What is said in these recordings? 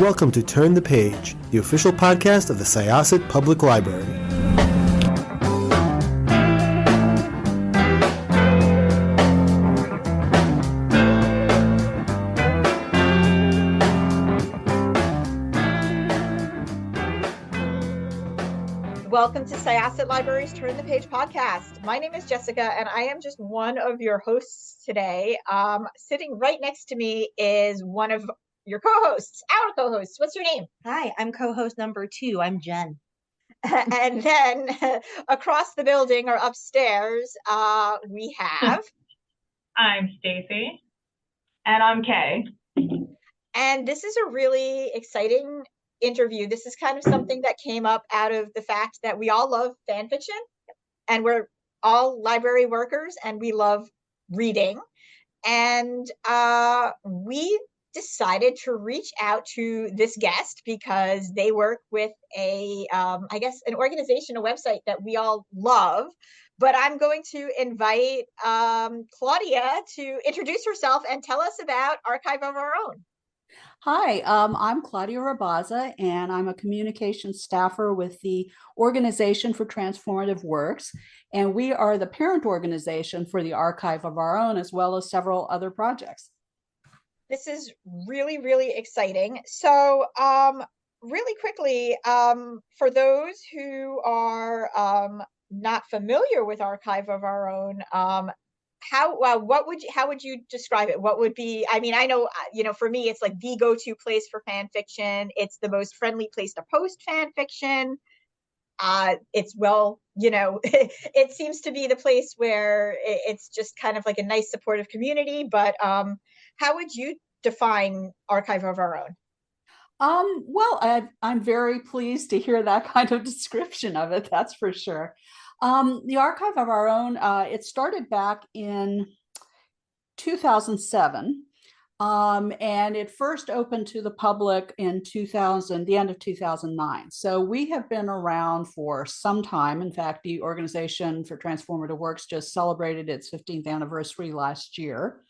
welcome to Turn the Page, the official podcast of the Syosset Public Library. Welcome to Syosset Library's Turn the Page podcast. My name is Jessica, and I am just one of your hosts today. Sitting right next to me is one of your co-hosts, our co-hosts. What's your name? Hi, I'm co-host number 2. I'm Jen. And then across the building or upstairs, we have... I'm Stacy. And I'm Kay. And this is a really exciting interview. This is kind of something that came up out of the fact that we all love fan fiction, and we're all library workers, and we love reading. And we decided to reach out to this guest because they work with an organization, a website that we all love. But I'm going to invite Claudia to introduce herself and tell us about Archive of Our Own. Hi, I'm Claudia Rebaza, and I'm a communications staffer with the Organization for Transformative Works, and we are the parent organization for the Archive of Our Own, as well as several other projects. This is really, really exciting. So really quickly, for those who are not familiar with Archive of Our Own, how would you describe it? What would be, I mean, I know, for me, it's like the go-to place for fan fiction. It's the most friendly place to post fan fiction. It's it seems to be the place where it's just kind of like a nice supportive community. But how would you define Archive of Our Own? Well, I'm very pleased to hear that kind of description of it. That's for sure. The Archive of Our Own, it started back in 2007, and it first opened to the public in the end of 2009. So we have been around for some time. In fact, the Organization for Transformative Works just celebrated its 15th anniversary last year.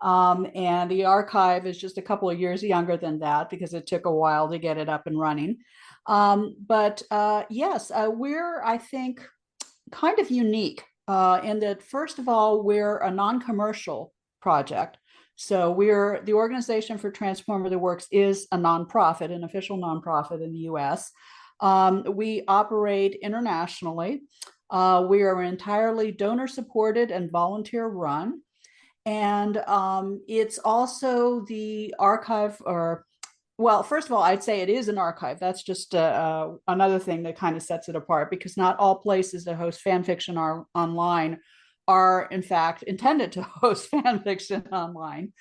And the archive is just a couple of years younger than that because it took a while to get it up and running. Yes, we're, I think, kind of unique in that, first of all, we're a non-commercial project. So the Organization for Transformative Works is a nonprofit, an official nonprofit in the US. We operate internationally. We are entirely donor supported and volunteer run. And it's also the archive, first of all, I'd say it is an archive. That's just another thing that kind of sets it apart, because not all places that host fan fiction online are, in fact, intended to host fan fiction online.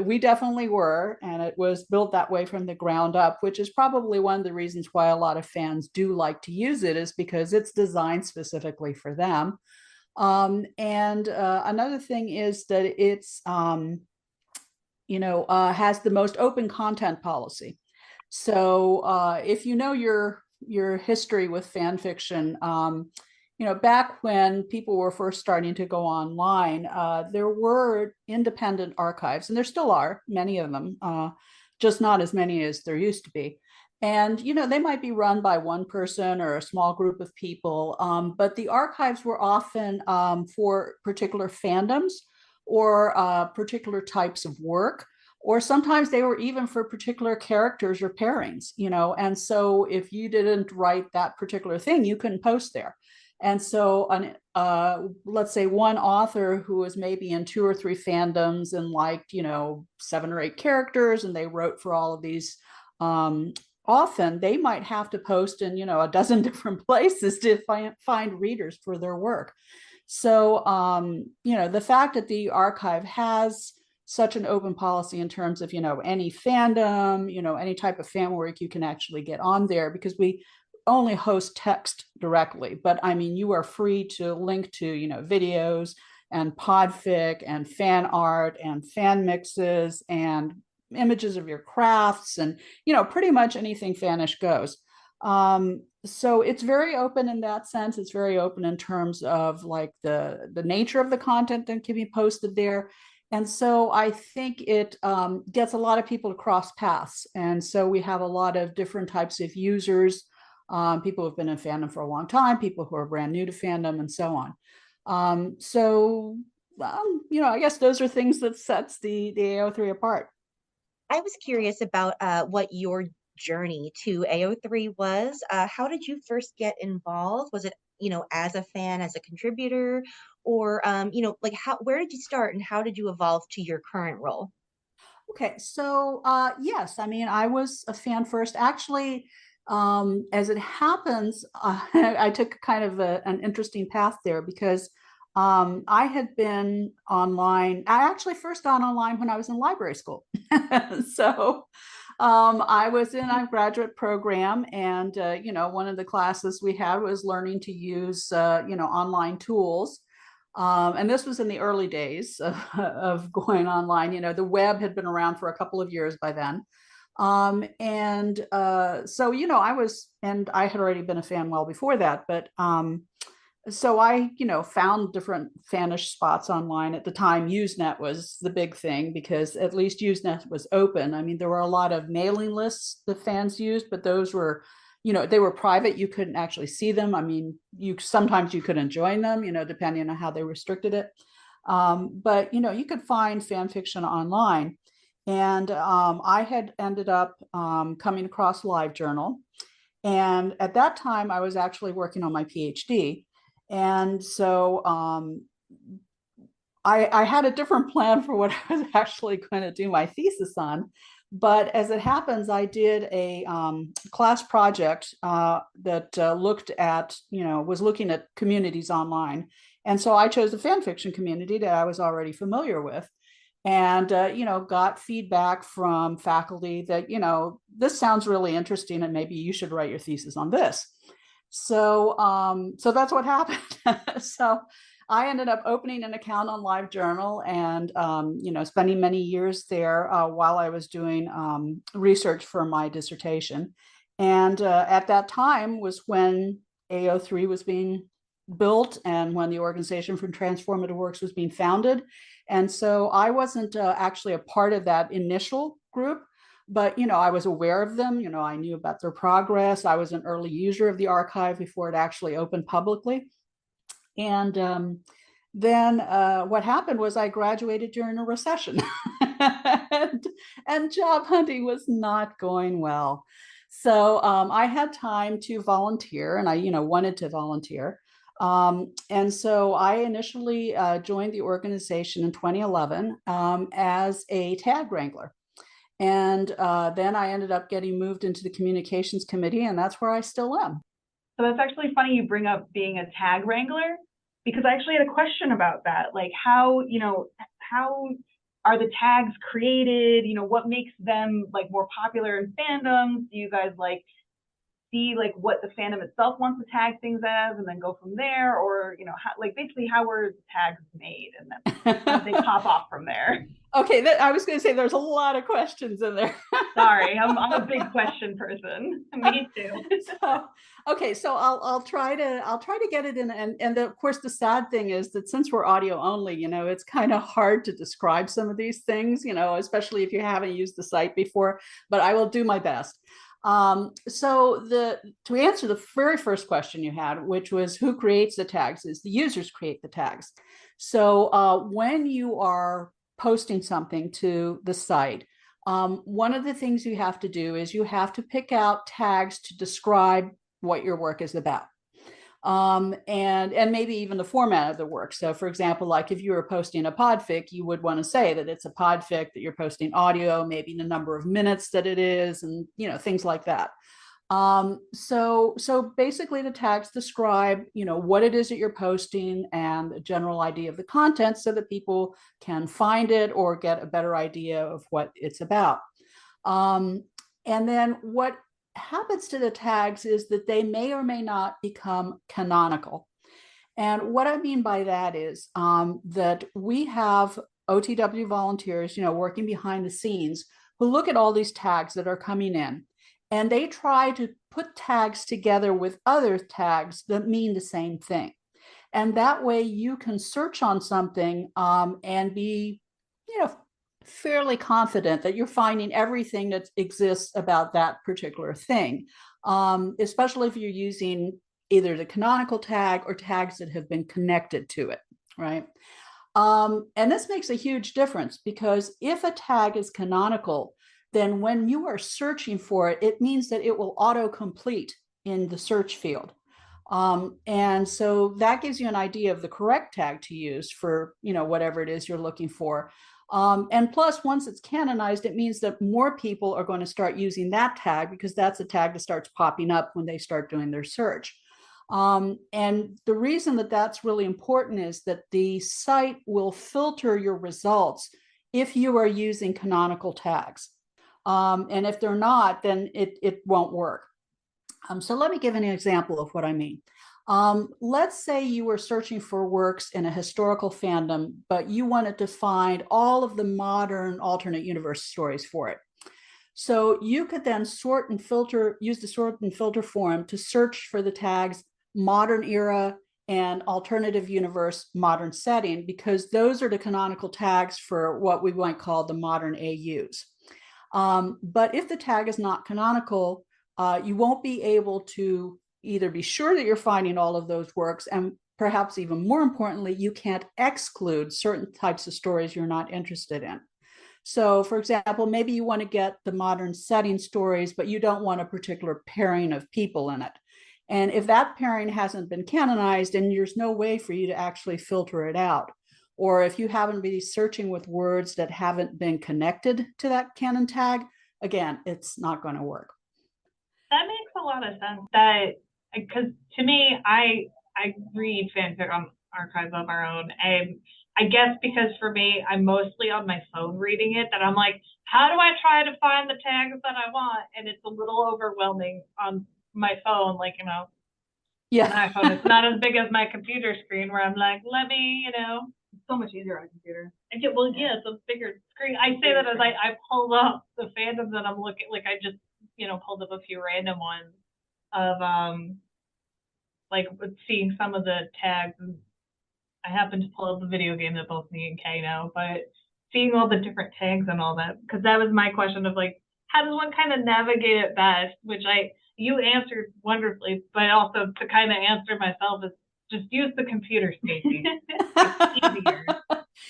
We definitely were, and it was built that way from the ground up, which is probably one of the reasons why a lot of fans do like to use it, is because it's designed specifically for them. Another thing is that it's has the most open content policy. So if you know your history with fan fiction, back when people were first starting to go online, there were independent archives, and there still are many of them, just not as many as there used to be. And, they might be run by one person or a small group of people, but the archives were often for particular fandoms or particular types of work, or sometimes they were even for particular characters or pairings, and so if you didn't write that particular thing, you couldn't post there. And so let's say one author who was maybe in 2 or 3 fandoms and liked, 7 or 8 characters, and they wrote for all of these, often they might have to post in, a dozen different places to find readers for their work. So, the fact that the archive has such an open policy in terms of, any fandom, any type of fan work you can actually get on there, because we only host text directly. But I mean, you are free to link to, videos and podfic and fan art and fan mixes and images of your crafts and, pretty much anything fanish goes. So it's very open in that sense. It's very open in terms of like the nature of the content that can be posted there. And so I think it gets a lot of people to cross paths. And so we have a lot of different types of users, people who've been in fandom for a long time, people who are brand new to fandom, and so on. I guess those are things that sets the AO3 apart. I was curious about what your journey to AO3 was. How did you first get involved? Was it, as a fan, as a contributor, or, where did you start and how did you evolve to your current role? Okay, so yes, I mean, I was a fan first. Actually, as it happens, I took kind of an interesting path there because I had been online. I actually first got online when I was in library school. So I was in a graduate program, and one of the classes we had was learning to use online tools. And this was in the early days of going online. The web had been around for a couple of years by then. I had already been a fan well before that, but so I, found different fanish spots online. At the time, Usenet was the big thing because at least Usenet was open. I mean, there were a lot of mailing lists that fans used, but those were, they were private. You couldn't actually see them. I mean, sometimes you couldn't join them, depending on how they restricted it. But you could find fan fiction online. And I had ended up coming across LiveJournal. And at that time, I was actually working on my PhD. And so I had a different plan for what I was actually going to do my thesis on. But as it happens, I did a class project that was looking at communities online. And so I chose a fan fiction community that I was already familiar with, and got feedback from faculty that this sounds really interesting and maybe you should write your thesis on this. So that's what happened. So I ended up opening an account on LiveJournal and spending many years there while I was doing research for my dissertation. And at that time was when AO3 was being built and when the organization from Transformative Works was being founded. And so I wasn't actually a part of that initial group, but I was aware of them. I knew about their progress. I was an early user of the archive before it actually opened publicly. And then what happened was I graduated during a recession, and job hunting was not going well. So I had time to volunteer, and I wanted to volunteer. And so I initially joined the organization in 2011 as a tag wrangler. And then I ended up getting moved into the communications committee, and that's where I still am. So that's actually funny you bring up being a tag wrangler, because I actually had a question about that. Like how are the tags created? What makes them like more popular in fandoms? Do you guys see what the fandom itself wants to tag things as and then go from there? Or, basically how were the tags made and then how did they pop off from there? Okay, I was going to say there's a lot of questions in there. Sorry, I'm a big question person. Me too. So I'll try to get it in, and of course the sad thing is that since we're audio only, it's kind of hard to describe some of these things, especially if you haven't used the site before. But I will do my best. To answer the very first question you had, which was who creates the tags, is the users create the tags. So when you are posting something to the site, one of the things you have to do is you have to pick out tags to describe what your work is about. And maybe even the format of the work. So for example, like if you were posting a podfic, you would want to say that it's a podfic, that you're posting audio, maybe the number of minutes that it is, and things like that. So basically the tags describe, what it is that you're posting and a general idea of the content so that people can find it or get a better idea of what it's about. And then what happens to the tags is that they may or may not become canonical. And what I mean by that is that we have OTW volunteers, working behind the scenes who look at all these tags that are coming in, and they try to put tags together with other tags that mean the same thing. And that way you can search on something and be fairly confident that you're finding everything that exists about that particular thing, especially if you're using either the canonical tag or tags that have been connected to it, right? And this makes a huge difference, because if a tag is canonical, then when you are searching for it, it means that it will autocomplete in the search field. And so that gives you an idea of the correct tag to use for, whatever it is you're looking for. And plus, once it's canonized, it means that more people are going to start using that tag, because that's a tag that starts popping up when they start doing their search. And the reason that that's really important is that the site will filter your results if you are using canonical tags. And if they're not, then it won't work. So let me give an example of what I mean. Let's say you were searching for works in a historical fandom, but you wanted to find all of the modern alternate universe stories for it. So you could then sort and filter, use the sort and filter form to search for the tags modern era and alternative universe modern setting, because those are the canonical tags for what we might call the modern AUs. But if the tag is not canonical, you won't be able to either be sure that you're finding all of those works, and perhaps even more importantly, you can't exclude certain types of stories you're not interested in. So, for example, maybe you want to get the modern setting stories, but you don't want a particular pairing of people in it. And if that pairing hasn't been canonized, then there's no way for you to actually filter it out. Or if you happen to be searching with words that haven't been connected to that canon tag, again, it's not going to work. That makes a lot of sense. That, because to me, I read fanfic on Archive of Our Own, and I guess because for me, I'm mostly on my phone reading it, that I'm like, how do I try to find the tags that I want? And it's a little overwhelming on my phone, like, Yeah. my iPhone. It's not as big as my computer screen, where I'm like, let me, it's so much easier on a computer. Yeah, it's a bigger screen. I say that as I pull up the fandoms that I'm looking, like I just, pulled up a few random ones of, like seeing some of the tags. And I happened to pull up the video game that both me and Kay know, but seeing all the different tags and all that, because that was my question of like, how does one kind of navigate it best, which you answered wonderfully, but also to kind of answer myself is just use the computer, Stacey. It's easier.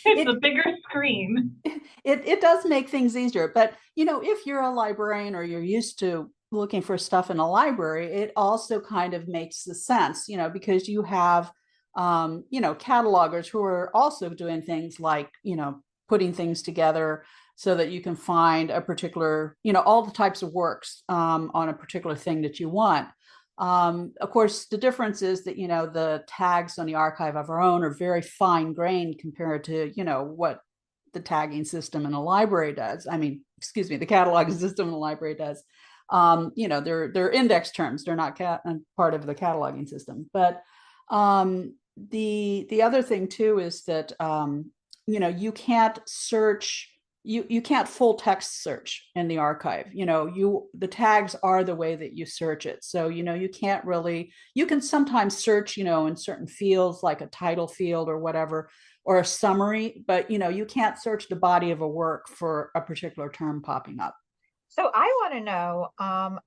It's a bigger screen. It does make things easier, but if you're a librarian or you're used to looking for stuff in a library, it also kind of makes the sense, because you have catalogers who are also doing things like, putting things together so that you can find a particular, all the types of works on a particular thing that you want. Of course, the difference is that, the tags on the Archive of Our Own are very fine grained compared to, what the tagging system in a library does. I mean, excuse me, the cataloging system in a library does. They're index terms. They're not part of the cataloging system. But the other thing too is that, you can't search, you can't full text search in the archive. The tags are the way that you search it. So, you can't really, you can sometimes search, in certain fields like a title field or whatever, or a summary, but you can't search the body of a work for a particular term popping up. So I want to know,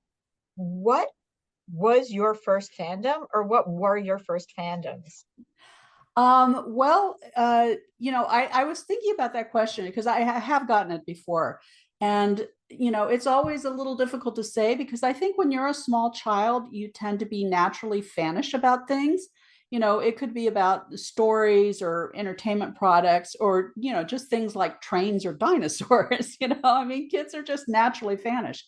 what was your first fandom, or what were your first fandoms? Well, I was thinking about that question because I have gotten it before. And, it's always a little difficult to say, because I think when you're a small child, you tend to be naturally fanish about things. It could be about stories or entertainment products, or, just things like trains or dinosaurs. I mean, kids are just naturally fanish.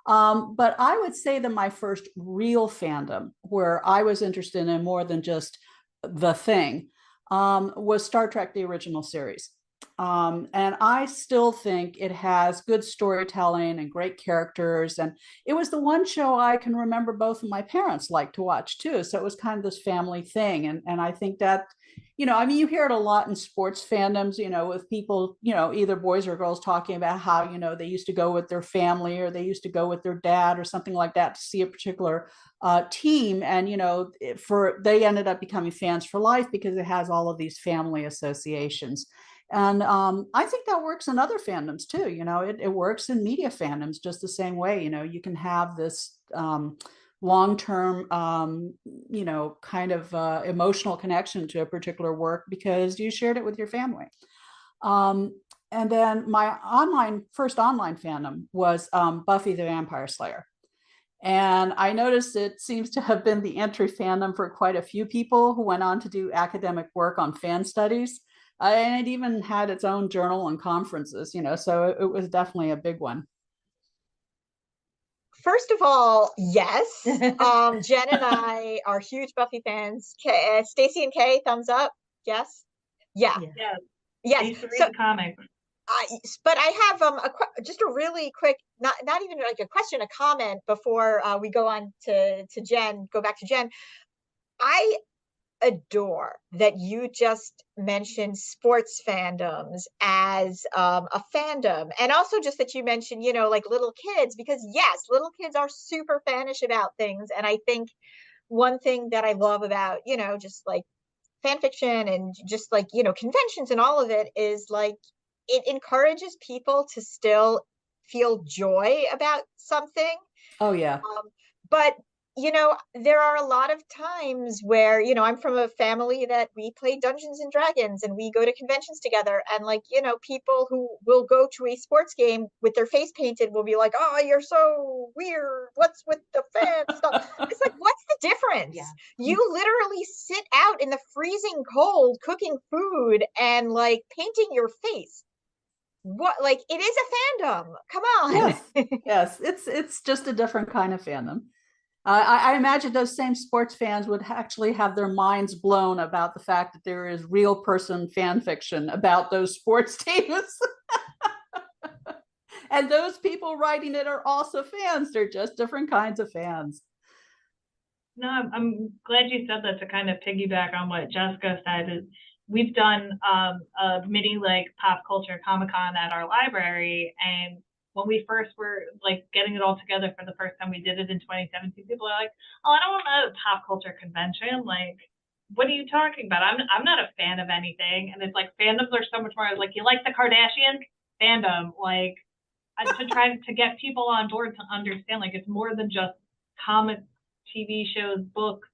But I would say that my first real fandom, where I was interested in more than just the thing, was Star Trek, the original series. And I still think it has good storytelling and great characters. And it was the one show I can remember both of my parents liked to watch too. So it was kind of this family thing. And I think that, I mean, you hear it a lot in sports fandoms, with people, either boys or girls talking about how, they used to go with their family, or they used to go with their dad or something like that to see a particular team. And, they ended up becoming fans for life because it has all of these family associations. And I think that works in other fandoms too. It works in media fandoms just the same way. You can have this long-term, kind of emotional connection to a particular work because you shared it with your family. And then my first online fandom was Buffy the Vampire Slayer. And I noticed it seems to have been the entry fandom for quite a few people who went on to do academic work on fan studies. And it even had its own journal and conferences, so it was definitely a big one. First of all, yes. Jen and I are huge Buffy fans. Stacy and Kay, thumbs up. Yes. Yeah. Yes. Yes. So, comics. But I have just a really quick, not even like a question, a comment before we go on to Jen. Go back to Jen. I adore that you just mentioned sports fandoms as a fandom, and also just that you mentioned, like little kids, because yes, little kids are super fanish about things. And I think one thing that I love about, just like fan fiction and just like, conventions and all of it is like, it encourages people to still feel joy about something. Oh, yeah. But there are a lot of times where, I'm from a family that we play Dungeons and Dragons and we go to conventions together, and like, people who will go to a sports game with their face painted will be like, oh, you're so weird. What's with the fan stuff? It's like, what's the difference? Yeah. You literally sit out in the freezing cold cooking food and like painting your face. What, like, it is a fandom. Come on. Yes. It's just a different kind of fandom. I imagine those same sports fans would actually have their minds blown about the fact that there is real person fan fiction about those sports teams. And those people writing it are also fans. They're just different kinds of fans. No, I'm glad you said that to kind of piggyback on what Jessica said. Is we've done a mini like pop culture Comic-Con at our library, and when we first were like getting it all together for the first time, we did it in 2017. People are like, "Oh, I don't want a pop culture convention. Like, what are you talking about? I'm not a fan of anything." And it's like fandoms are so much more. Like, you like the Kardashians? Fandom. Like, to try to get people on board to understand, like, it's more than just comics, TV shows, books.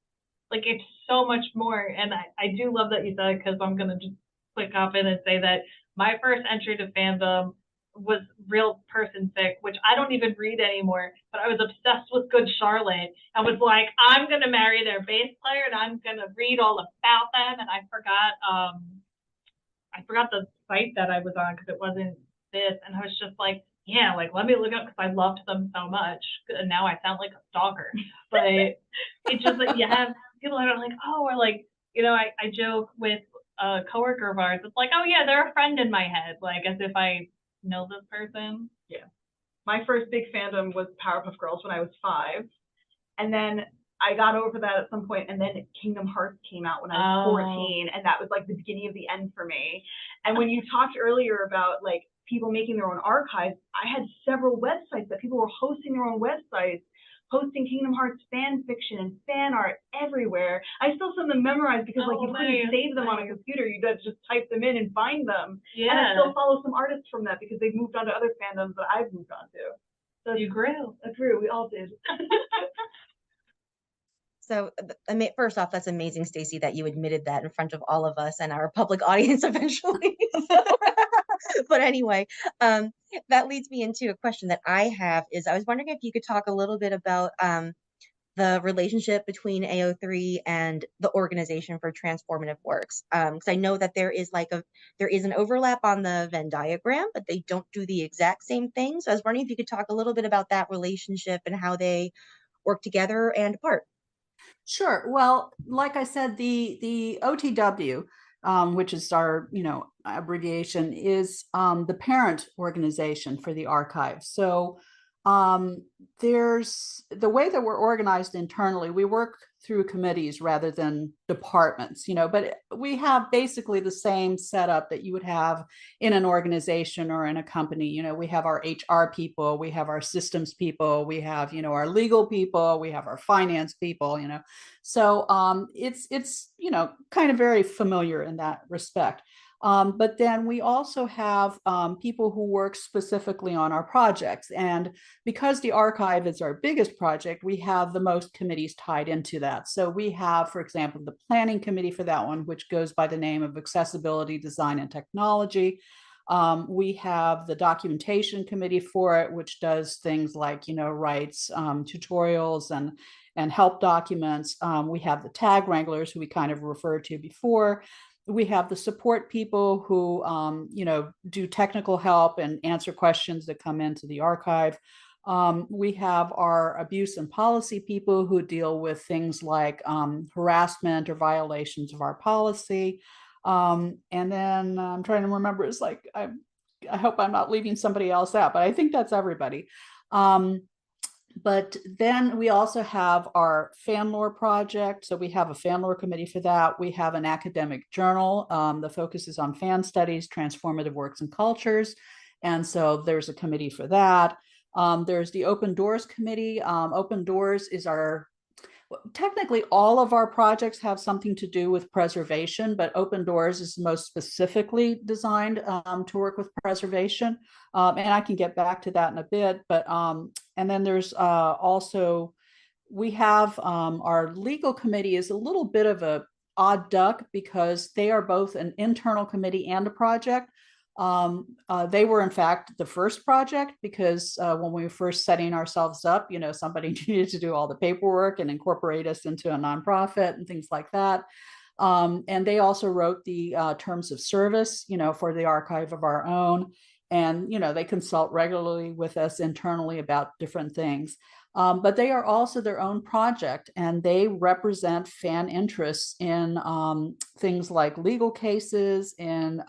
Like, it's so much more. And I do love that you said it, because I'm gonna just click up in and say that my first entry to fandom was real person fic, which I don't even read anymore, but I was obsessed with Good Charlotte and was like, I'm going to marry their bass player and I'm going to read all about them. And I forgot the site that I was on because it wasn't this. And I was just like, yeah, like, let me look up, because I loved them so much. And now I sound like a stalker. But it's just like, you have people that are like, oh, or like, I joke with a coworker of ours. It's like, oh yeah, they're a friend in my head. Like, as if I know this person. Yeah. My first big fandom was Powerpuff Girls when I was 5. And then I got over that at some point, and then Kingdom Hearts came out when I was 14, and that was like the beginning of the end for me. And when you talked earlier about like people making their own archives, I had several websites that people were hosting their own websites, posting Kingdom Hearts fan fiction and fan art everywhere. I still have them memorized because like you couldn't save them on a computer. You had to just type them in and find them. Yeah. And I still follow some artists from that because they've moved on to other fandoms that I've moved on to. So you grew. I grew. We all did. So first off, that's amazing, Stacey, that you admitted that in front of all of us and our public audience eventually. But anyway, that leads me into a question that I have is I was wondering if you could talk a little bit about the relationship between AO3 and the organization for Transformative Works. Because I know that there is an overlap on the Venn diagram, but they don't do the exact same thing. So I was wondering if you could talk a little bit about that relationship and how they work together and apart. Sure. Well, like I said, the OTW, which is our abbreviation, is the parent organization for the archive. So there's the way that we're organized internally. We work through committees rather than departments, but we have basically the same setup that you would have in an organization or in a company. We have our HR people, we have our systems people, we have, our legal people, we have our finance people, so it's kind of very familiar in that respect. But then we also have people who work specifically on our projects. And because the archive is our biggest project, we have the most committees tied into that. So we have, for example, the planning committee for that one, which goes by the name of Accessibility, Design, and Technology. We have the documentation committee for it, which does things like, writes tutorials and help documents. We have the tag wranglers, who we kind of referred to before. We have the support people who, do technical help and answer questions that come into the archive. We have our abuse and policy people who deal with things like harassment or violations of our policy. And then I'm trying to remember, it's like, I hope I'm not leaving somebody else out, but I think that's everybody. But then we also have our fan lore project. So we have a fan lore committee for that. We have an academic journal. The focus is on fan studies, transformative works, and cultures. And so there's a committee for that. There's the Open Doors committee. Open Doors is technically all of our projects have something to do with preservation, but Open Doors is most specifically designed to work with preservation. And I can get back to that in a bit, but and then there's also, we have our legal committee is a little bit of a odd duck because they are both an internal committee and a project. They were in fact the first project because when we were first setting ourselves up, somebody needed to do all the paperwork and incorporate us into a nonprofit and things like that. And they also wrote the terms of service, for the archive of our own. And, they consult regularly with us internally about different things. But they are also their own project, and they represent fan interests in things like legal cases, in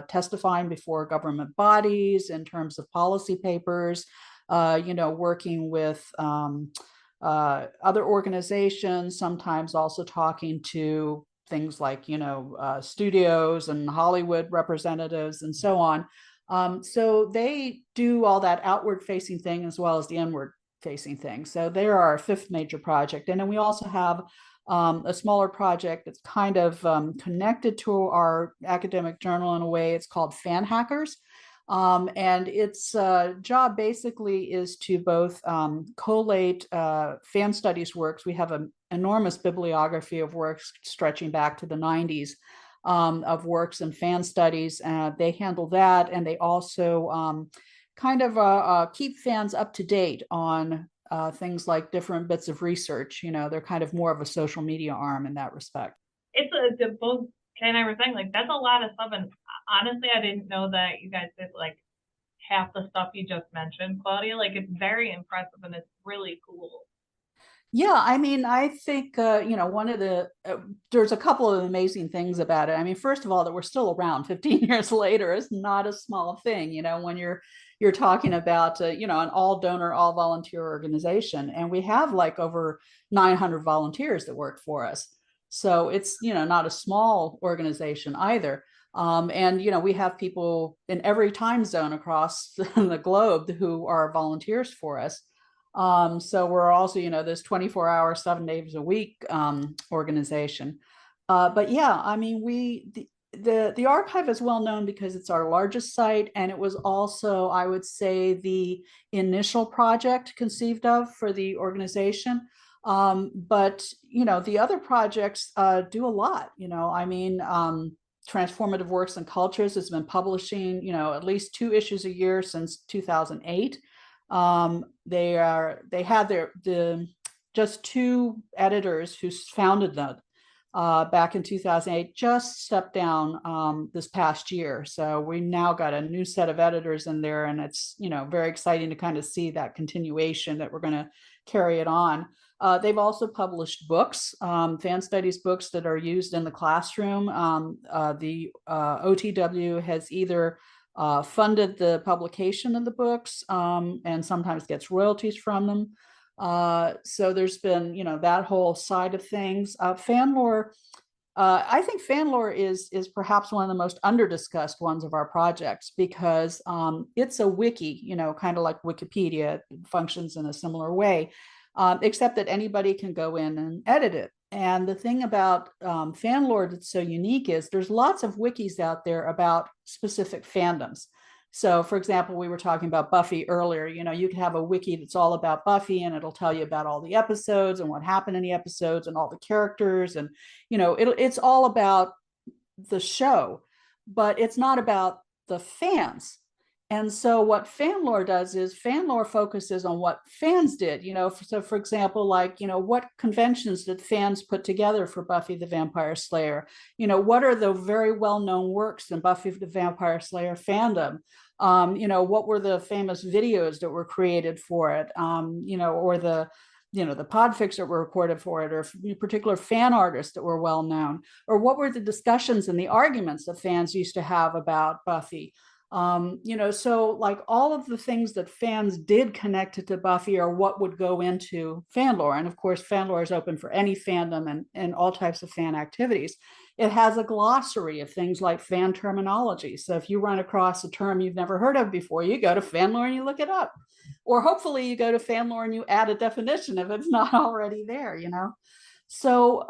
testifying before government bodies, in terms of policy papers, working with other organizations, sometimes also talking to things like, studios and Hollywood representatives and so on. So they do all that outward facing thing as well as the inward facing thing. So they're our fifth major project. And then we also have a smaller project that's kind of connected to our academic journal in a way. It's called Fan Hackers. And its job basically is to both collate fan studies works. We have an enormous bibliography of works stretching back to the 90s. Of works and fan studies. They handle that, and they also kind of keep fans up to date on things like different bits of research. They're kind of more of a social media arm in that respect. It's both Kay and I were saying, like, that's a lot of stuff, and honestly, I didn't know that you guys did like half the stuff you just mentioned, Claudia. Like, it's very impressive and it's really cool. Yeah, I mean, I think, one of the, there's a couple of amazing things about it. I mean, first of all, that we're still around 15 years later is not a small thing, when you're talking about, an all donor, all volunteer organization. And we have like over 900 volunteers that work for us. So it's, not a small organization either. And, we have people in every time zone across the globe who are volunteers for us. So we're also, this 24-hour, 7 days a week organization. But yeah, I mean, the archive is well known because it's our largest site, and it was also, I would say, the initial project conceived of for the organization. But the other projects do a lot. I mean, Transformative Works and Cultures has been publishing, at least 2 issues a year since 2008. They had just 2 editors who founded them back in 2008 just stepped down this past year. So we now got a new set of editors in there, and it's very exciting to kind of see that continuation that we're going to carry it on. They've also published books, fan studies books that are used in the classroom. The OTW has either funded the publication of the books and sometimes gets royalties from them. So there's been, that whole side of things. Fan lore, I think fan lore is perhaps one of the most under-discussed ones of our projects because it's a wiki, kind of like Wikipedia. It functions in a similar way, except that anybody can go in and edit it. And the thing about fan lore that's so unique is there's lots of wikis out there about specific fandoms. So for example, we were talking about Buffy earlier. You could have a wiki that's all about Buffy and it'll tell you about all the episodes and what happened in the episodes and all the characters. And, it's all about the show, but it's not about the fans. And so what fan lore does is fan lore focuses on what fans did, so for example, like, what conventions did fans put together for Buffy the Vampire Slayer? What are the very well-known works in Buffy the Vampire Slayer fandom? What were the famous videos that were created for it? Or the podfics that were recorded for it, or particular fan artists that were well known, or what were the discussions and the arguments that fans used to have about Buffy? So like all of the things that fans did connected to Buffy are what would go into fan lore. And of course, fan lore is open for any fandom and all types of fan activities. It has a glossary of things like fan terminology. So if you run across a term you've never heard of before, you go to fan lore and you look it up. Or hopefully you go to fan lore and you add a definition if it's not already there, So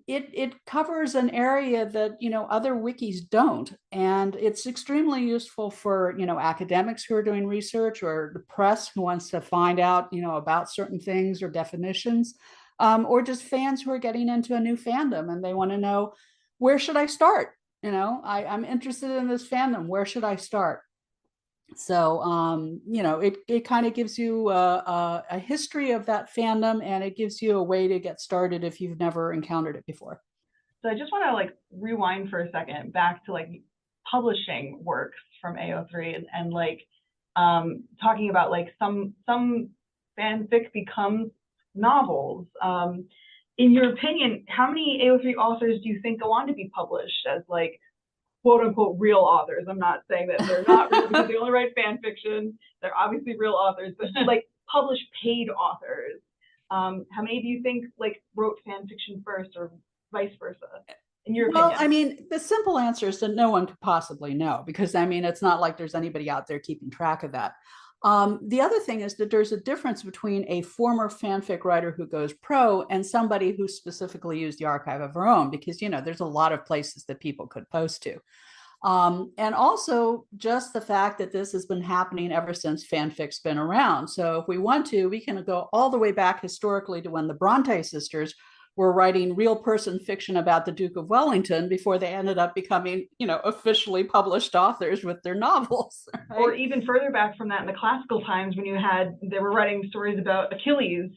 it covers an area that, other wikis don't. And it's extremely useful for, academics who are doing research, or the press who wants to find out, about certain things or definitions, or just fans who are getting into a new fandom and they want to know, where should I start? I'm interested in this fandom. Where should I start? So, it kind of gives you a history of that fandom, and it gives you a way to get started if you've never encountered it before. So I just want to like rewind for a second back to like publishing works from AO3 and like talking about like some fanfic becomes novels. In your opinion, how many AO3 authors do you think go on to be published as like quote unquote real authors? I'm not saying that they're not real because they only write fan fiction. They're obviously real authors, but like published paid authors. How many do you think like wrote fan fiction first, or vice versa, in your opinion? Well, I mean, the simple answer is that no one could possibly know, because I mean, it's not like there's anybody out there keeping track of that. The other thing is that there's a difference between a former fanfic writer who goes pro and somebody who specifically used the archive of her own, because, there's a lot of places that people could post to. And also just the fact that this has been happening ever since fanfic's been around. So if we want to, we can go all the way back historically to when the Bronte sisters were writing real person fiction about the Duke of Wellington before they ended up becoming, officially published authors with their novels. Right? Or even further back from that, in the classical times when they were writing stories about Achilles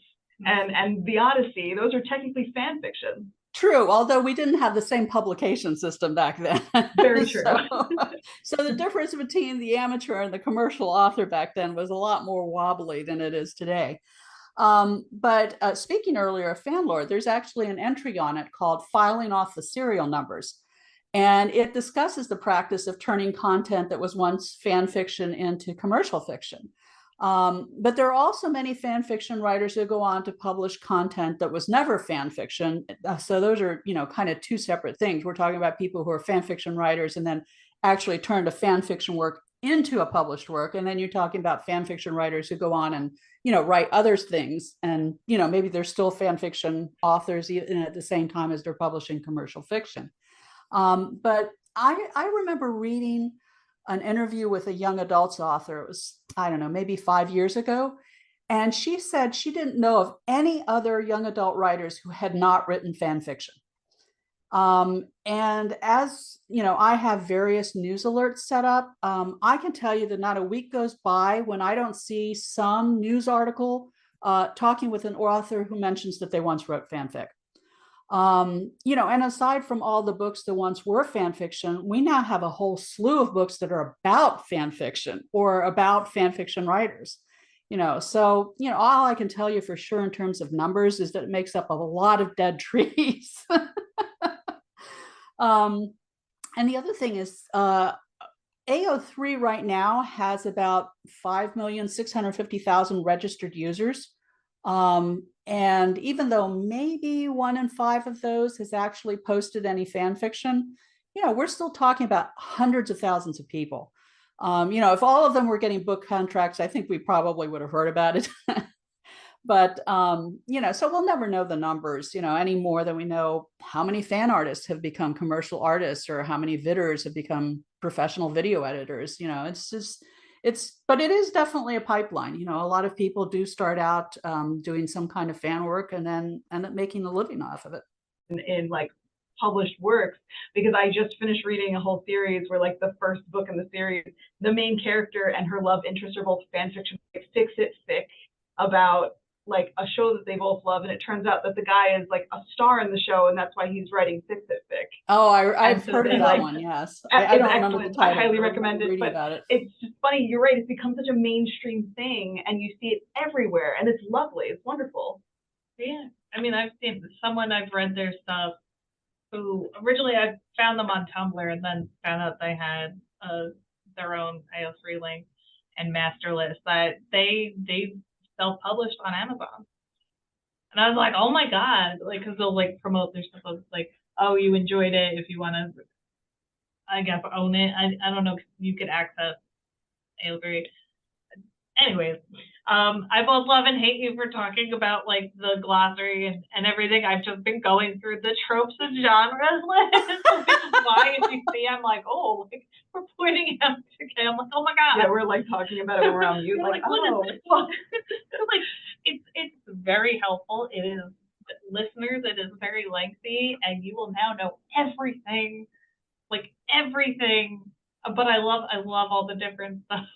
and the Odyssey. Those are technically fan fiction. True, although we didn't have the same publication system back then. Very true. So the difference between the amateur and the commercial author back then was a lot more wobbly than it is today. But speaking earlier of fan lore, there's actually an entry on it called Filing Off the Serial Numbers. And it discusses the practice of turning content that was once fan fiction into commercial fiction. But there are also many fan fiction writers who go on to publish content that was never fan fiction. So those are, kind of two separate things. We're talking about people who are fan fiction writers and then actually turned a fan fiction work into a published work. And then you're talking about fan fiction writers who go on and, write other things. And, maybe they're still fan fiction authors at the same time as they're publishing commercial fiction. But I remember reading an interview with a young adults author. It was, I don't know, maybe 5 years ago. And she said she didn't know of any other young adult writers who had not written fan fiction. And as I have various news alerts set up, I can tell you that not a week goes by when I don't see some news article talking with an author who mentions that they once wrote fanfic. And aside from all the books that once were fan fiction, we now have a whole slew of books that are about fan fiction or about fan fiction writers. So all I can tell you for sure in terms of numbers is that it makes up a lot of dead trees. And the other thing is AO3 right now has about 5,650,000 registered users. And even though maybe 1 in 5 of those has actually posted any fan fiction, we're still talking about hundreds of thousands of people. If all of them were getting book contracts, I think we probably would have heard about it. But so we'll never know the numbers, any more than we know how many fan artists have become commercial artists or how many vidders have become professional video editors. It's just but it is definitely a pipeline. A lot of people do start out doing some kind of fan work and then end up making a living off of it. In like published works, because I just finished reading a whole series where like the first book in the series, the main character and her love interest are both fan fiction, like fix-it fic about like a show that they both love, and it turns out that the guy is like a star in the show, and that's why he's writing fix-it fic. Oh, I've so heard of they, that like, one. Yes, I don't remember the title. I highly recommend it, but about it. It's just funny. You're right. It's become such a mainstream thing, and you see it everywhere, and it's lovely. It's wonderful. Yeah, I mean, I've seen someone, I've read their stuff, who originally I found them on Tumblr and then found out they had their own AO3 link and master list that they self-published on Amazon. And I was like, oh my God, like, because they'll like promote their stuff, like, oh, you enjoyed it, if you want to, I guess, own it. I don't know if you could access AO3. Anyways, I both love and hate you for talking about like the glossary and everything. I've just been going through the tropes and genres list, which is why if you see, I'm like, oh, like we're pointing out together. I'm like, oh my God. Yeah, we're like talking about it around you. like, oh. what is this one? Like, it's very helpful. It is, listeners, it is very lengthy, and you will now know everything, like everything. But I love all the different stuff.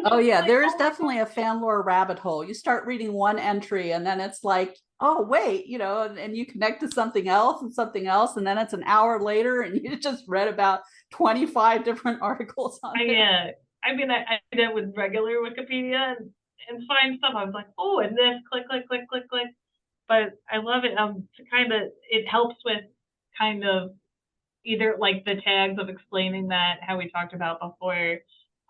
Oh yeah, there is definitely a fan lore rabbit hole. You start reading one entry and then it's like, oh wait, and you connect to something else, and then it's an hour later and you just read about 25 different articles on it. Yeah, I mean, I did it with regular Wikipedia and find stuff. I was like, oh, and this, click, click, click, click, click. But I love it. It helps with kind of either like the tags of explaining that, how we talked about before,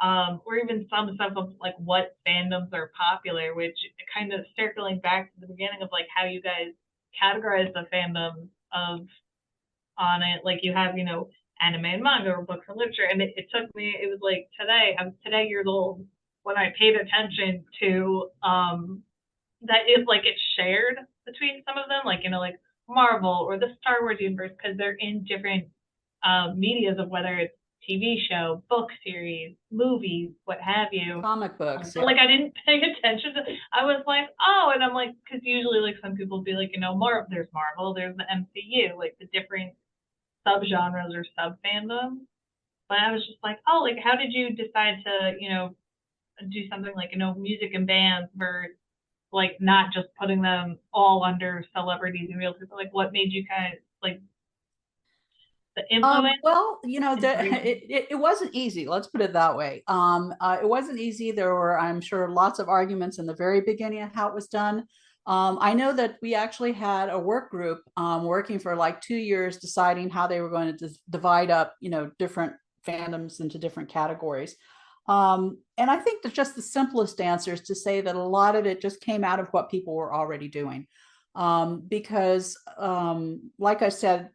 or even some stuff of like what fandoms are popular, which kind of circling back to the beginning of like how you guys categorize the fandoms on it. Like you have, anime and manga or books and literature. And it took me, it was like I was today years old when I paid attention to, that is like it's shared between some of them, like, like Marvel or the Star Wars universe, because they're in different medias of whether it's TV show, book series, movies, what have you. Comic books. Yeah. Like I didn't pay attention to. I was like, oh, and I'm like, because usually like some people be like, there's Marvel, there's the MCU, like the different subgenres or sub fandoms. But I was just like, oh, like how did you decide to, do something like music and bands where like not just putting them all under celebrities and real people? Like what made you kind of like the influence? Well, it wasn't easy. Let's put it that way. It wasn't easy. There were, I'm sure, lots of arguments in the very beginning of how it was done. I know that we actually had a work group working for like 2 years, deciding how they were going to divide up, different fandoms into different categories. And I think that just the simplest answer is to say that a lot of it just came out of what people were already doing. Because like I said,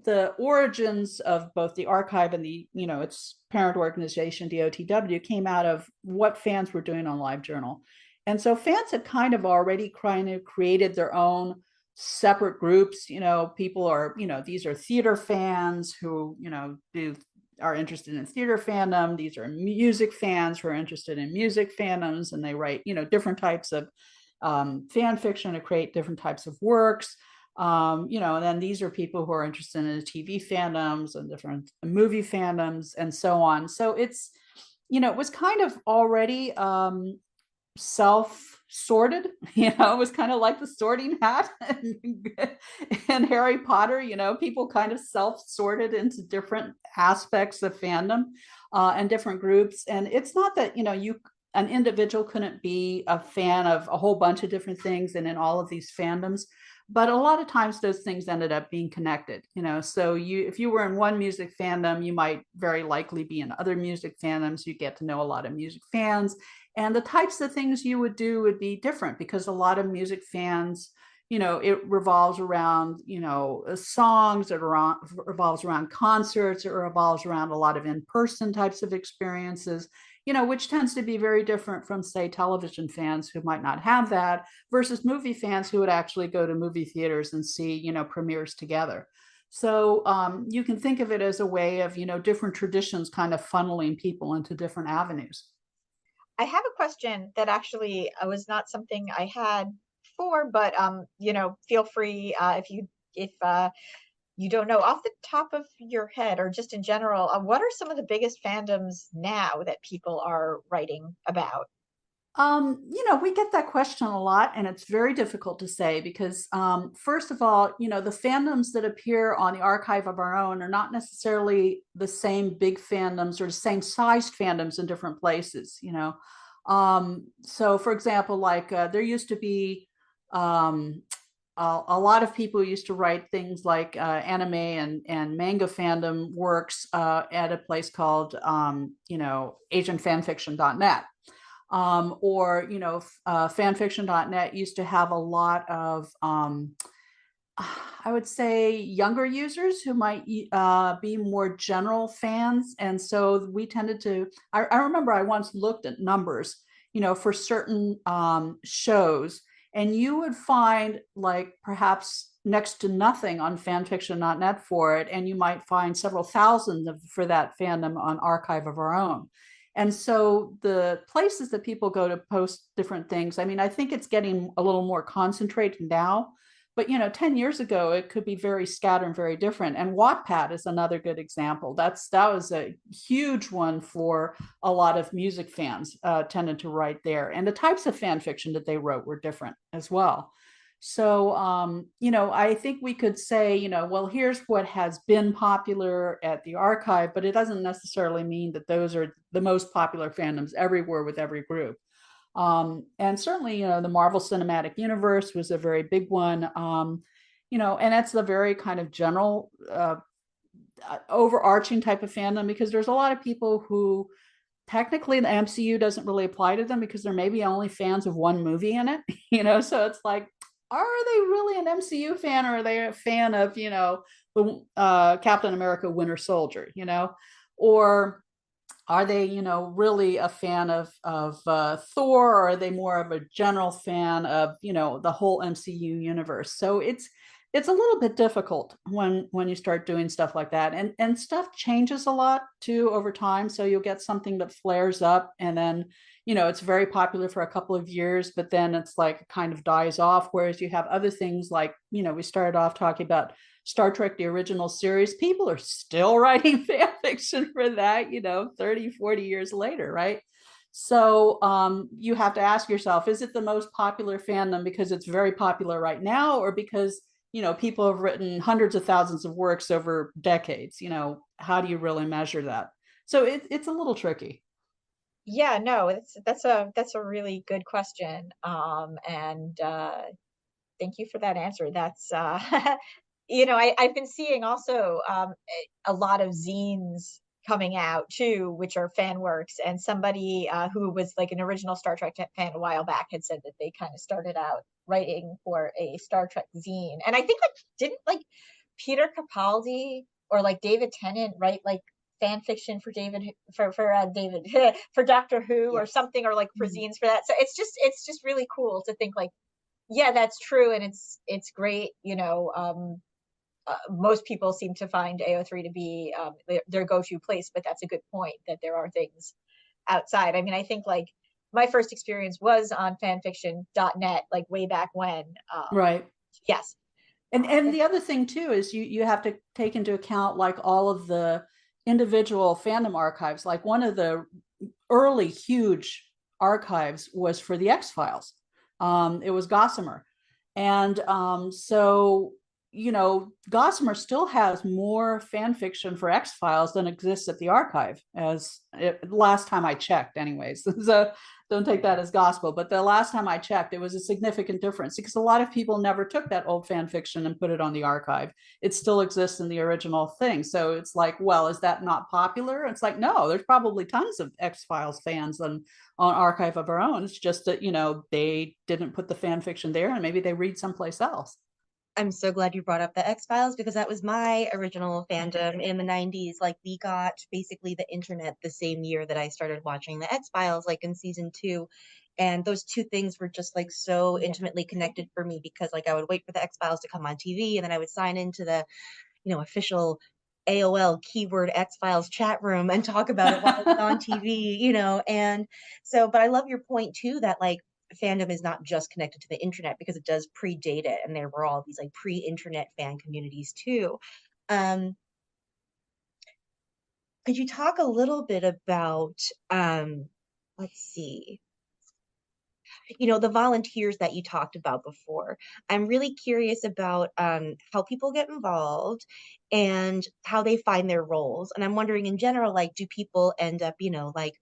the origins of both the archive and the, its parent organization, DOTW, came out of what fans were doing on LiveJournal. And so fans had kind of already created their own separate groups. People are, these are theater fans who, are interested in theater fandom. These are music fans who are interested in music fandoms, and they write, different types of fan fiction to create different types of works. And then these are people who are interested in TV fandoms and different movie fandoms and so on. So it's, it was kind of already self-sorted, it was kind of like the sorting hat and Harry Potter, people kind of self-sorted into different aspects of fandom and different groups. And it's not that, an individual couldn't be a fan of a whole bunch of different things and in all of these fandoms. But a lot of times those things ended up being connected, so if you were in one music fandom, you might very likely be in other music fandoms. You get to know a lot of music fans, and the types of things you would do would be different because a lot of music fans, it revolves around, songs, revolves around concerts, it revolves around a lot of in-person types of experiences, which tends to be very different from, say, television fans who might not have that versus movie fans who would actually go to movie theaters and see, premieres together. So you can think of it as a way of, different traditions kind of funneling people into different avenues. I have a question that actually was not something I had before, but feel free if you don't know off the top of your head or just in general, what are some of the biggest fandoms now that people are writing about? We get that question a lot, and it's very difficult to say because, first of all, the fandoms that appear on the Archive of Our Own are not necessarily the same big fandoms or the same sized fandoms in different places, So, for example, like there used to be a lot of people used to write things like anime and manga fandom works at a place called, AsianFanfiction.net. Or fanfiction.net used to have a lot of I would say younger users who might be more general fans, and so we tended to I remember I once looked at numbers for certain shows, and you would find like perhaps next to nothing on fanfiction.net for it, and you might find several thousand for that fandom on Archive of Our Own. And so the places that people go to post different things, I mean, I think it's getting a little more concentrated now, but 10 years ago, it could be very scattered and very different. And Wattpad is another good example. That was a huge one for a lot of music fans, tended to write there. And the types of fan fiction that they wrote were different as well. So, I think we could say, well, here's what has been popular at the archive, but it doesn't necessarily mean that those are the most popular fandoms everywhere with every group. And certainly, the Marvel Cinematic Universe was a very big one, and that's a very kind of general, overarching type of fandom because there's a lot of people who technically the MCU doesn't really apply to them because they're maybe only fans of one movie in it, so it's like, are they really an MCU fan or are they a fan of, the Captain America Winter Soldier, or are they, really a fan of Thor, or are they more of a general fan of, the whole MCU universe? So it's a little bit difficult when you start doing stuff like that, and stuff changes a lot too over time. So you'll get something that flares up, and then it's very popular for a couple of years, but then it's like it kind of dies off. Whereas you have other things like, we started off talking about Star Trek, the original series. People are still writing fan fiction for that, 30, 40 years later, right? So you have to ask yourself, is it the most popular fandom because it's very popular right now, or because, people have written hundreds of thousands of works over decades? How do you really measure that? So it's a little tricky. Yeah, no, that's a really good question. And thank you for that answer. That's I've been seeing also a lot of zines coming out too, which are fan works. And somebody who was like an original Star Trek fan a while back had said that they kind of started out writing for a Star Trek zine. And I think didn't like Peter Capaldi or like David Tennant write like fan fiction for David for Doctor Who, yes, or something, or like for zines for that. So it's just really cool to think like, yeah, that's true, and it's great. Most people seem to find AO3 to be their go-to place, but that's a good point that there are things outside. I mean, I think like my first experience was on fanfiction.net, like way back when. Right. Yes. And the other thing too is you have to take into account like all of the individual fandom archives. Like one of the early huge archives was for the X-Files. It was Gossamer. And so Gossamer still has more fan fiction for X-Files than exists at the archive, last time I checked anyways. So don't take that as gospel, but the last time I checked, it was a significant difference because a lot of people never took that old fan fiction and put it on the archive. It still exists in the original thing. So it's like, well, is that not popular? It's like, no, there's probably tons of X-Files fans on archive of our own. It's just that, they didn't put the fan fiction there and maybe they read someplace else. I'm so glad you brought up the X-Files because that was my original fandom in the 90s. Like, we got basically the internet the same year that I started watching the X-Files, like in season 2. And those two things were just like so intimately connected for me because like I would wait for the X-Files to come on TV and then I would sign into the, official AOL keyword X-Files chat room and talk about it while it was on TV, and so, but I love your point too, that like fandom is not just connected to the internet because it does predate it. And there were all these like pre-internet fan communities too. Could you talk a little bit about, let's see, the volunteers that you talked about before? I'm really curious about how people get involved and how they find their roles. And I'm wondering in general, like, do people end up, like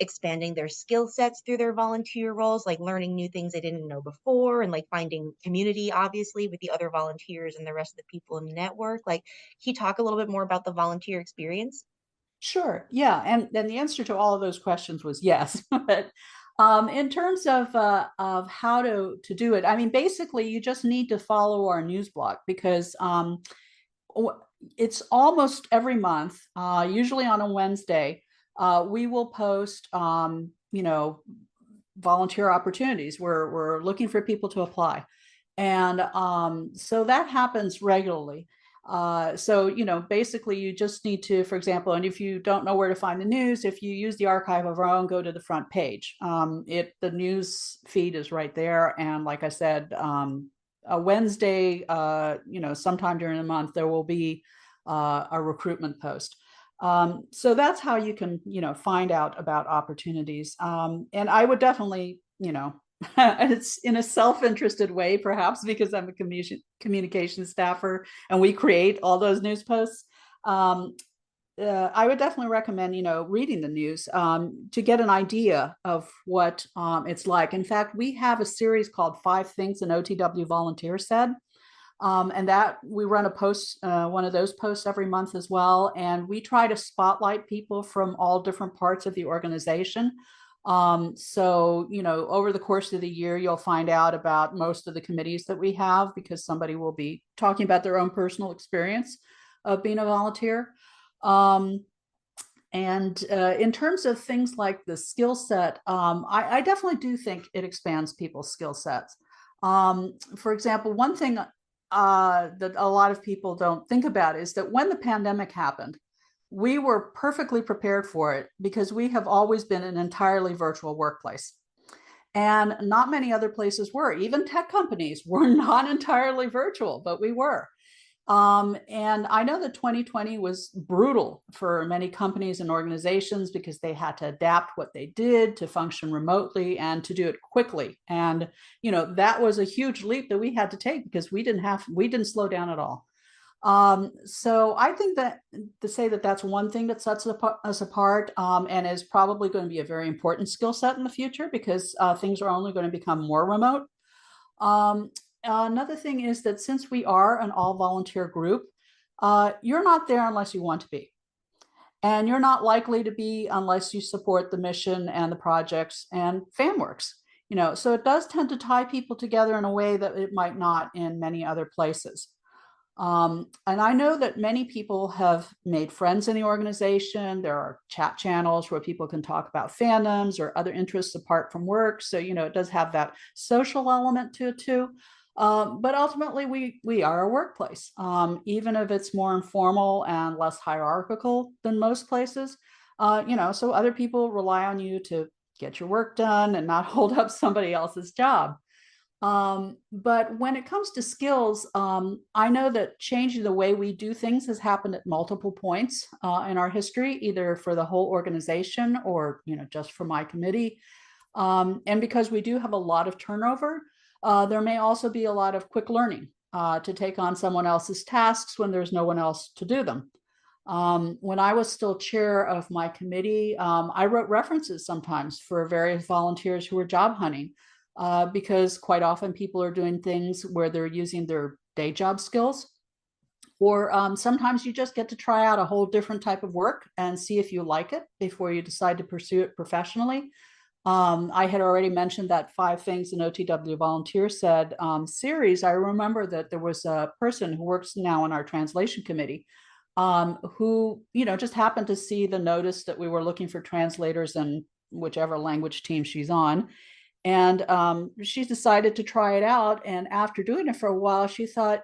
expanding their skill sets through their volunteer roles, like learning new things they didn't know before and like finding community, obviously, with the other volunteers and the rest of the people in the network? Like, can you talk a little bit more about the volunteer experience? Sure. Yeah. And then the answer to all of those questions was yes. But in terms of how to do it, I mean, basically, you just need to follow our news blog because it's almost every month, usually on a Wednesday, we will post, volunteer opportunities. We're looking for people to apply. And so that happens regularly. So, basically you just need to, for example, and if you don't know where to find the news, if you use the archive of our own, go to the front page. The news feed is right there. And like I said, a Wednesday, sometime during the month, there will be a recruitment post. So that's how you can, find out about opportunities. And I would definitely, it's in a self-interested way, perhaps because I'm a communication staffer and we create all those news posts. I would definitely recommend, reading the news to get an idea of what it's like. In fact, we have a series called 5 Things an OTW Volunteer Said. And that we run a post, one of those posts every month as well. And we try to spotlight people from all different parts of the organization. So, over the course of the year, you'll find out about most of the committees that we have because somebody will be talking about their own personal experience of being a volunteer. And in terms of things like the skill set, I definitely do think it expands people's skill sets. For example, one thing that a lot of people don't think about is that when the pandemic happened, we were perfectly prepared for it because we have always been an entirely virtual workplace. And not many other places were. Even tech companies were not entirely virtual, but we were. And I know that 2020 was brutal for many companies and organizations because they had to adapt what they did to function remotely and to do it quickly. And, that was a huge leap that we had to take because we didn't slow down at all. So I think that to say that that's one thing that sets us apart and is probably going to be a very important skill set in the future because things are only going to become more remote. Another thing is that since we are an all volunteer group, you're not there unless you want to be. And you're not likely to be unless you support the mission and the projects and fanworks. So it does tend to tie people together in a way that it might not in many other places. And I know that many people have made friends in the organization. There are chat channels where people can talk about fandoms or other interests apart from work. So, it does have that social element to it too. But ultimately, we are a workplace, even if it's more informal and less hierarchical than most places. So other people rely on you to get your work done and not hold up somebody else's job. But when it comes to skills, I know that changing the way we do things has happened at multiple points in our history, either for the whole organization or just for my committee. And because we do have a lot of turnover, there may also be a lot of quick learning to take on someone else's tasks when there's no one else to do them. When I was still chair of my committee, I wrote references sometimes for various volunteers who were job hunting, because quite often people are doing things where they're using their day job skills, or sometimes you just get to try out a whole different type of work and see if you like it before you decide to pursue it professionally. I had already mentioned that 5 Things an OTW Volunteer Said series. I remember that there was a person who works now in our translation committee, who, just happened to see the notice that we were looking for translators in whichever language team she's on. And she decided to try it out. And after doing it for a while, she thought,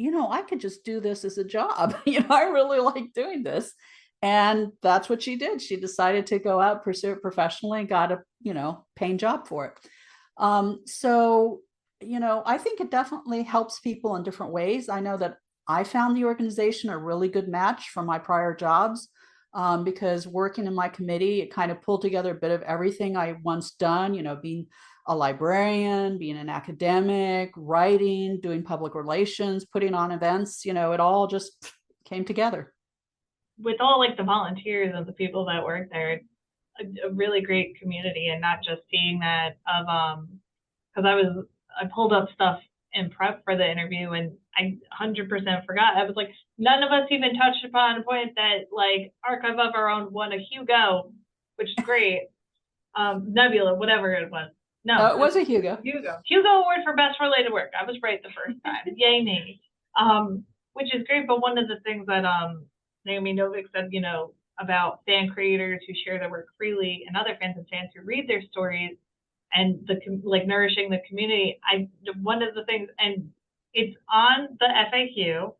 I could just do this as a job. I really like doing this. And that's what she did. She decided to go out, pursue it professionally, got a, paying job for it. So, I think it definitely helps people in different ways. I know that I found the organization a really good match for my prior jobs, because working in my committee, it kind of pulled together a bit of everything I once done, being a librarian, being an academic, writing, doing public relations, putting on events, it all just came together. With all like the volunteers and the people that work there, it's a really great community, and not just seeing that of because I pulled up stuff in prep for the interview, and I 100% forgot. I was like, none of us even touched upon a point that like Archive of Our Own won a Hugo, which is great. Nebula, whatever it was. No, it was a Hugo. Hugo Award for Best Related Work. I was right the first time. Yay me. Which is great. But one of the things that Naomi Novik said, about fan creators who share their work freely and other fans and fans who read their stories, and like nourishing the community. One of the things, and it's on the FAQ,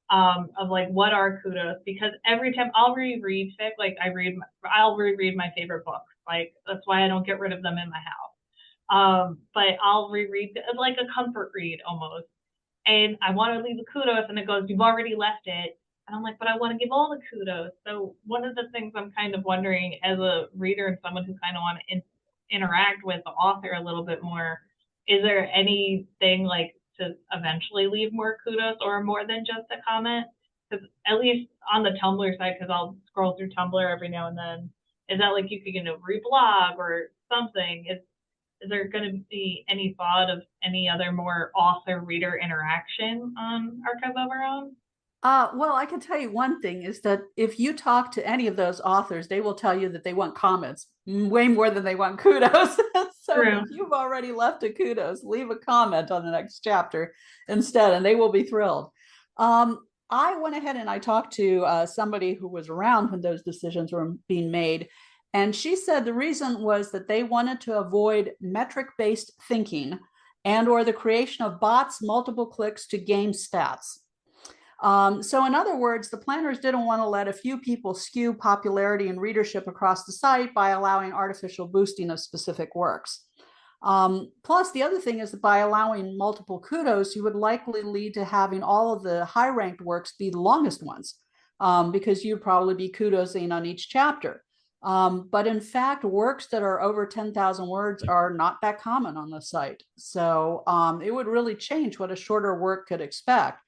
of like what are kudos, because every time I'll reread fic, like I'll reread my favorite books. Like that's why I don't get rid of them in my house. But I'll reread like a comfort read almost, and I want to leave a kudos, and it goes, you've already left it. And I'm like, but I want to give all the kudos. So one of the things I'm kind of wondering as a reader and someone who kind of want to interact with the author a little bit more, is there anything like to eventually leave more kudos or more than just a comment? Because at least on the Tumblr side, because I'll scroll through Tumblr every now and then, is that like you could reblog or something? Is there going to be any thought of any other more author-reader interaction on Archive of Our Own? Well, I can tell you one thing is that if you talk to any of those authors, they will tell you that they want comments way more than they want kudos. So True. If you've already left a kudos, leave a comment on the next chapter instead, and they will be thrilled. I went ahead and I talked to somebody who was around when those decisions were being made. And she said the reason was that they wanted to avoid metric-based thinking and or the creation of bots, multiple clicks to game stats. So in other words, the planners didn't want to let a few people skew popularity and readership across the site by allowing artificial boosting of specific works. Plus, the other thing is that by allowing multiple kudos, you would likely lead to having all of the high-ranked works be the longest ones, because you'd probably be kudosing on each chapter. But in fact, works that are over 10,000 words are not that common on the site. So it would really change what a shorter work could expect.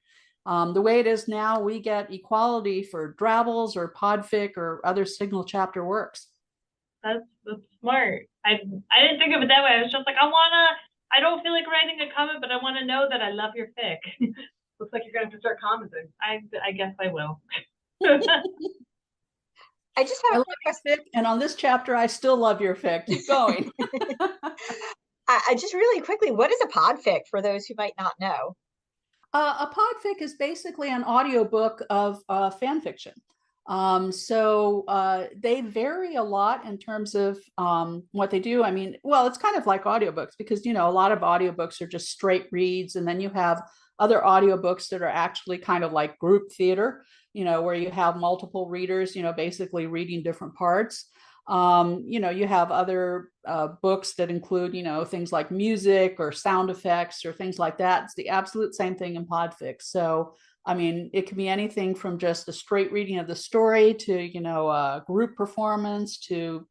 The way it is now, we get equality for Drabbles or Podfic or other single chapter works. That's smart. I didn't think of it that way. I was just like, I don't feel like writing a comment, but I want to know that I love your fic. Looks like you're going to have to start commenting. I guess I will. I just have a quick question. And on this chapter, I still love your fic. Keep going. I just really quickly, what is a podfic for those who might not know? A podfic is basically an audiobook of fan fiction. So they vary a lot in terms of what they do. I mean, well, it's kind of like audiobooks because, a lot of audiobooks are just straight reads. And then you have other audiobooks that are actually kind of like group theater, where you have multiple readers, basically reading different parts. You have other books that include, things like music or sound effects or things like that. It's the absolute same thing in podfic. So, I mean, it can be anything from just a straight reading of the story to, a group performance to,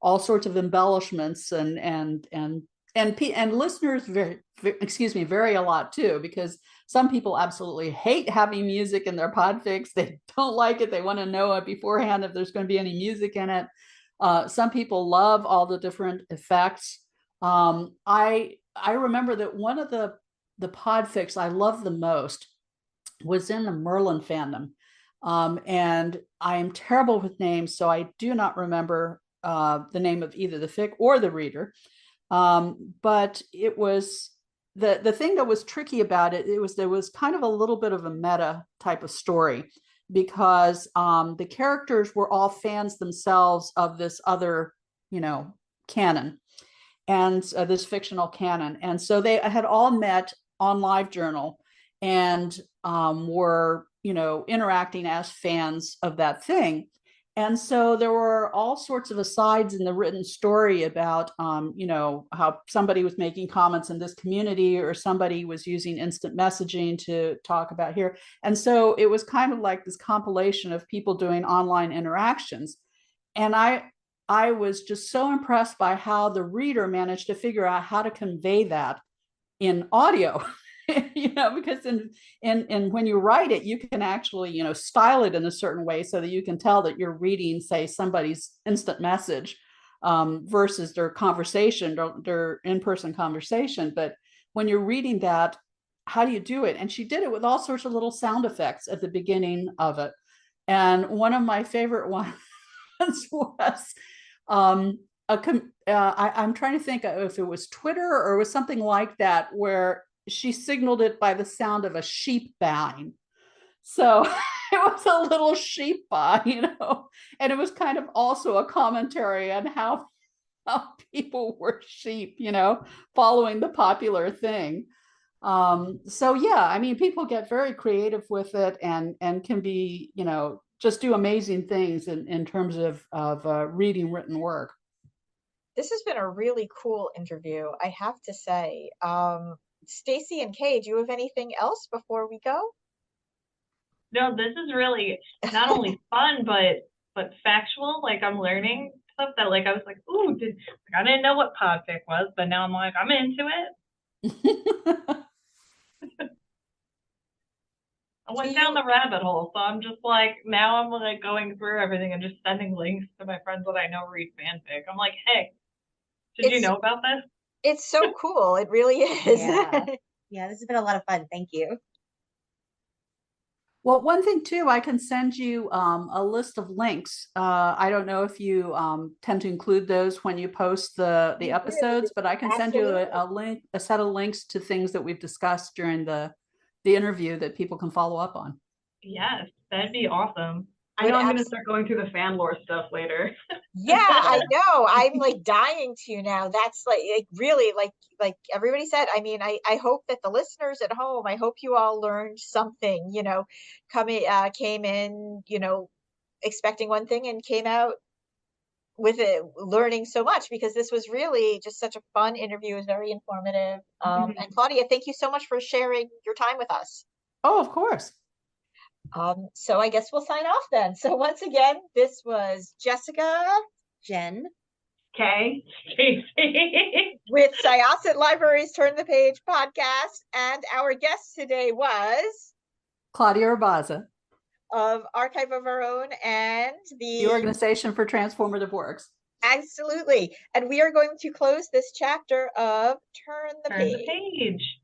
all sorts of embellishments and and listeners vary a lot too, because some people absolutely hate having music in their podfics. They don't like it. They want to know it beforehand if there's going to be any music in it. Some people love all the different effects. I remember that one of the podfics I loved the most was in the Merlin fandom. And I am terrible with names, so I do not remember the name of either the fic or the reader. But it was the thing that was tricky about it. There was kind of a little bit of a meta type of story, because the characters were all fans themselves of this other, canon, and this fictional canon. And so they had all met on LiveJournal and were, interacting as fans of that thing. And so there were all sorts of asides in the written story about, how somebody was making comments in this community, or somebody was using instant messaging to talk about here. And so it was kind of like this compilation of people doing online interactions. And I was just so impressed by how the reader managed to figure out how to convey that in audio. Because in when you write it, you can actually, style it in a certain way so that you can tell that you're reading, say, somebody's instant message versus their conversation, their in-person conversation. But when you're reading that, how do you do it? And she did it with all sorts of little sound effects at the beginning of it. And one of my favorite ones was I'm trying to think if it was Twitter or it was something like that, where she signaled it by the sound of a sheep baaing. So it was a little sheep baa, and it was kind of also a commentary on how people were sheep, following the popular thing. So yeah, I mean, people get very creative with it and can be, just do amazing things in terms of reading written work. This has been a really cool interview, I have to say. Stacy and Kay, do you have anything else before we go? No, this is really not only fun, but factual. Like, I'm learning stuff that, like, I was like, ooh, I didn't know what podfic was, but now I'm like, I'm into it. I went down the rabbit hole, so I'm just like, now I'm like going through everything and just sending links to my friends that I know read fanfic. I'm like, hey, did you know about this? It's so cool. It really is. Yeah, this has been a lot of fun. Thank you. Well, one thing too, I can send you a list of links. I don't know if you tend to include those when you post the episodes, but I can send you a set of links to things that we've discussed during the interview that people can follow up on. Yes, that'd be awesome. I know I'm going to start going through the fan lore stuff later. Yeah, I know. I'm like dying to now. That's like really like everybody said. I mean, I hope that the listeners at home, I hope you all learned something, came in, expecting one thing and came out with it learning so much, because this was really just such a fun interview. It was very informative. And Claudia, thank you so much for sharing your time with us. Oh, of course. So I guess we'll sign off then. So once again, this was Jessica, Jen, Kay, Stacy, with Syosset Library's Turn the Page podcast, and our guest today was Claudia Rebaza of Archive of Our Own and the Organization for Transformative Works. Absolutely. And we are going to close this chapter of Turn the Page.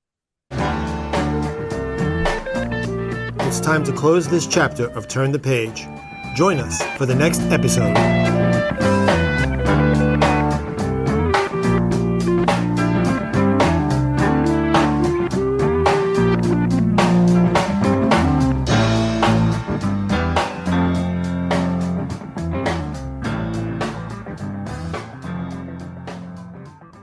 It's time to close this chapter of Turn the Page. Join us for the next episode.